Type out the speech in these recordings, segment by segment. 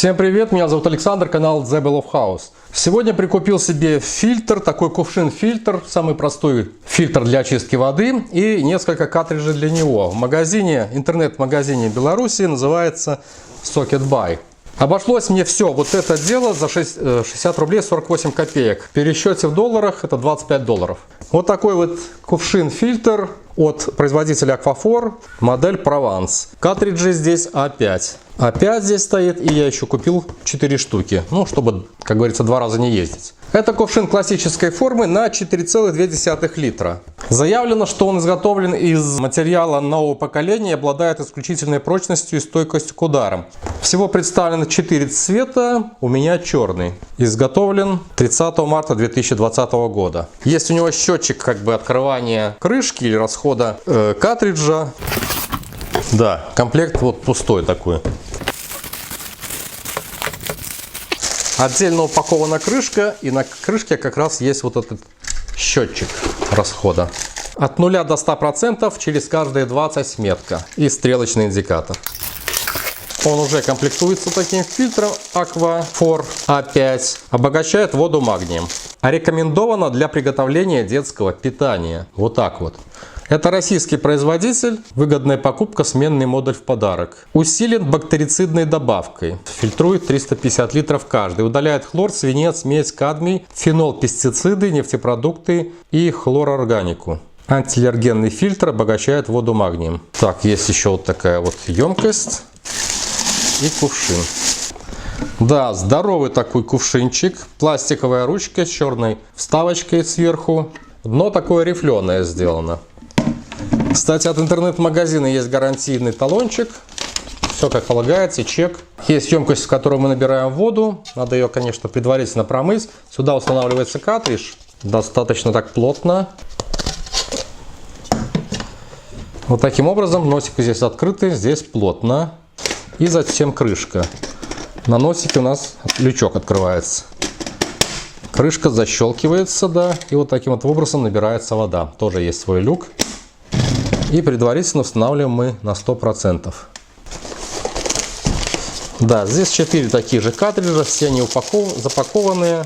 Всем привет, меня зовут Александр, канал The Bell of House. Сегодня прикупил себе фильтр, такой кувшин-фильтр, самый простой фильтр для очистки воды и несколько картриджей для него. В магазине, интернет-магазине Беларуси называется Socket Buy. Обошлось мне все вот это дело за 60 рублей 48 копеек. В пересчете в долларах это 25 долларов. Вот такой вот кувшин-фильтр от производителя Aquaphor, модель Provence. Картриджи здесь А5. А5 здесь стоит, и я еще купил 4 штуки. Ну, чтобы, как говорится, 2 раза не ездить. Это кувшин классической формы на 4,2 литра. Заявлено, что он изготовлен из материала нового поколения и обладает исключительной прочностью и стойкостью к ударам. Всего представлено 4 цвета, у меня черный. Изготовлен 30 марта 2020 года. Есть у него счетчик как бы открывания крышки или расхода картриджа. Да, комплект вот пустой такой. Отдельно упакована крышка, и на крышке как раз есть вот этот счетчик расхода. От 0 до 100% через каждые 20 метка и стрелочный индикатор. Он уже комплектуется таким фильтром Aquaphor A5, обогащает воду магнием. А рекомендовано для приготовления детского питания. Вот так вот. Это российский производитель, выгодная покупка, сменный модуль в подарок. Усилен бактерицидной добавкой, фильтрует 350 литров каждый, удаляет хлор, свинец, медь, кадмий, фенол, пестициды, нефтепродукты и хлорорганику. Антиаллергенный фильтр обогащает воду магнием. Так, есть еще вот такая вот емкость и кувшин. Да, здоровый такой кувшинчик, пластиковая ручка с черной вставочкой сверху. Дно такое рифленое сделано. Кстати, от интернет-магазина есть гарантийный талончик. Все как полагается, чек. Есть емкость, в которой мы набираем воду. Надо ее, конечно, предварительно промыть. Сюда устанавливается картридж. Достаточно так плотно. Вот таким образом. Носик здесь открытый, здесь плотно. И затем крышка. На носике у нас лючок открывается. Крышка защелкивается, да. И вот таким вот образом набирается вода. Тоже есть свой люк. И предварительно устанавливаем мы на 100%. Да, здесь 4 таких же картриджа, все они запакованные,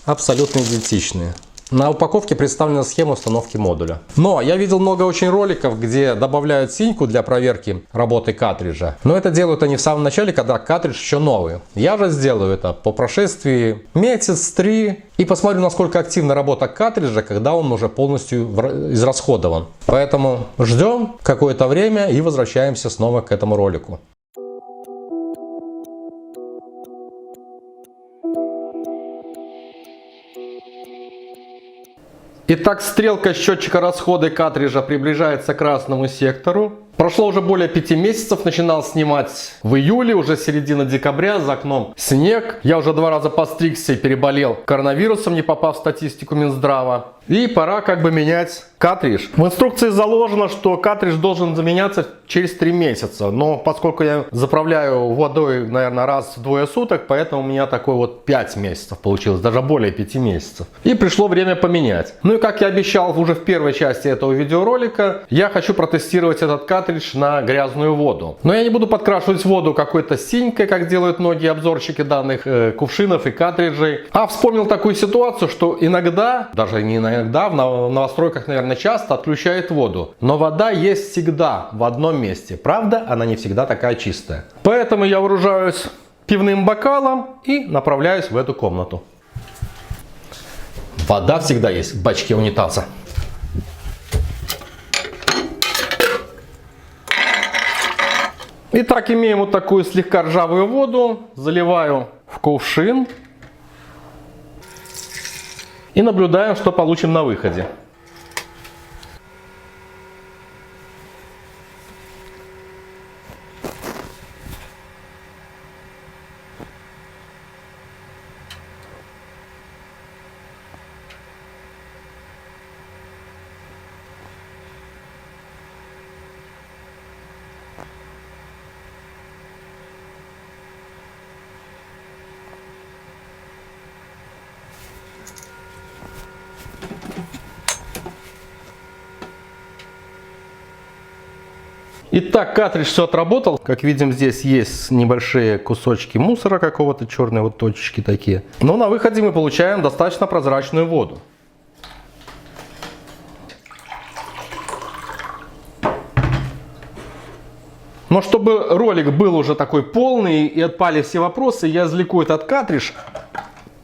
абсолютно идентичные. На упаковке представлена схема установки модуля. Но я видел много очень роликов, где добавляют синьку для проверки работы картриджа. Но это делают они в самом начале, когда картридж еще новый. Я же сделаю это по прошествии месяц-3 и посмотрю, насколько активна работа картриджа, когда он уже полностью израсходован. Поэтому ждем какое-то время и возвращаемся снова к этому ролику. Итак, стрелка счетчика расхода картриджа приближается к красному сектору. Прошло уже более 5 месяцев, начинал снимать в июле, уже середина декабря, за окном снег. Я уже 2 раза постригся и переболел коронавирусом, не попав в статистику Минздрава. И пора как бы менять картридж. В инструкции заложено, что картридж должен заменяться через 3 месяца. Но поскольку я заправляю водой, наверное, раз в 2 суток, поэтому у меня такой вот 5 месяцев получилось, даже более 5 месяцев. И пришло время поменять. Ну и как я обещал уже в первой части этого видеоролика, я хочу протестировать этот картридж на грязную воду. Но я не буду подкрашивать воду какой-то синькой, как делают многие обзорщики данных кувшинов и картриджей. А вспомнил такую ситуацию, что иногда, даже не иногда, в новостройках, наверное, часто отключают воду. Но вода есть всегда в одном месте. Правда, она не всегда такая чистая. Поэтому я вооружаюсь пивным бокалом и направляюсь в эту комнату. Вода всегда есть в бачке унитаза. Итак, имеем вот такую слегка ржавую воду, заливаю в кувшин и наблюдаем, что получим на выходе. Итак, картридж все отработал. Как видим, здесь есть небольшие кусочки мусора какого-то, черные вот точечки такие. Но на выходе мы получаем достаточно прозрачную воду. Но чтобы ролик был уже такой полный и отпали все вопросы, я извлеку этот картридж.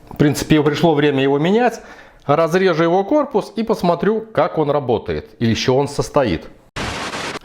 В принципе, пришло время его менять. Разрежу его корпус и посмотрю, как он работает или из чего он состоит.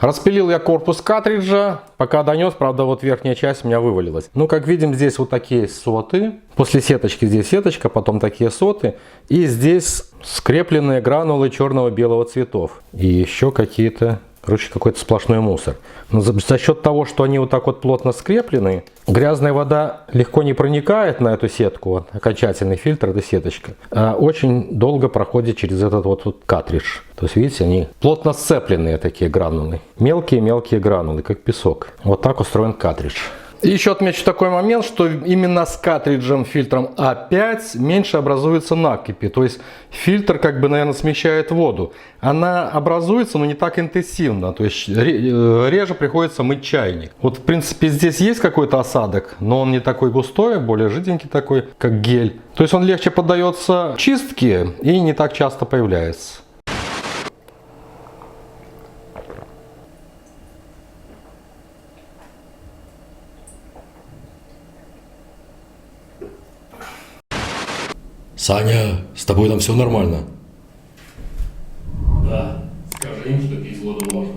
Распилил я корпус картриджа, пока донес, правда, вот верхняя часть у меня вывалилась. Ну, как видим, здесь вот такие соты. После сеточки здесь сеточка, потом такие соты. И здесь скрепленные гранулы черного-белого цветов. И еще какие-то, короче, какой-то сплошной мусор. Но за счет того, что они вот так вот плотно скреплены, грязная вода легко не проникает на эту сетку, вот, окончательный фильтр, это сеточка, а очень долго проходит через этот вот картридж. То есть, видите, они плотно сцепленные такие гранулы. Мелкие-мелкие гранулы, как песок. Вот так устроен картридж. И еще отмечу такой момент, что именно с картриджем фильтром А5 меньше образуется накипи. То есть фильтр как бы, наверное, смещает воду. Она образуется, но не так интенсивно. То есть реже приходится мыть чайник. Вот в принципе здесь есть какой-то осадок, но он не такой густой, более жиденький такой, как гель. То есть он легче поддается чистке и не так часто появляется. Саня, с тобой там все нормально? Да, скажи им, что пить воду можно.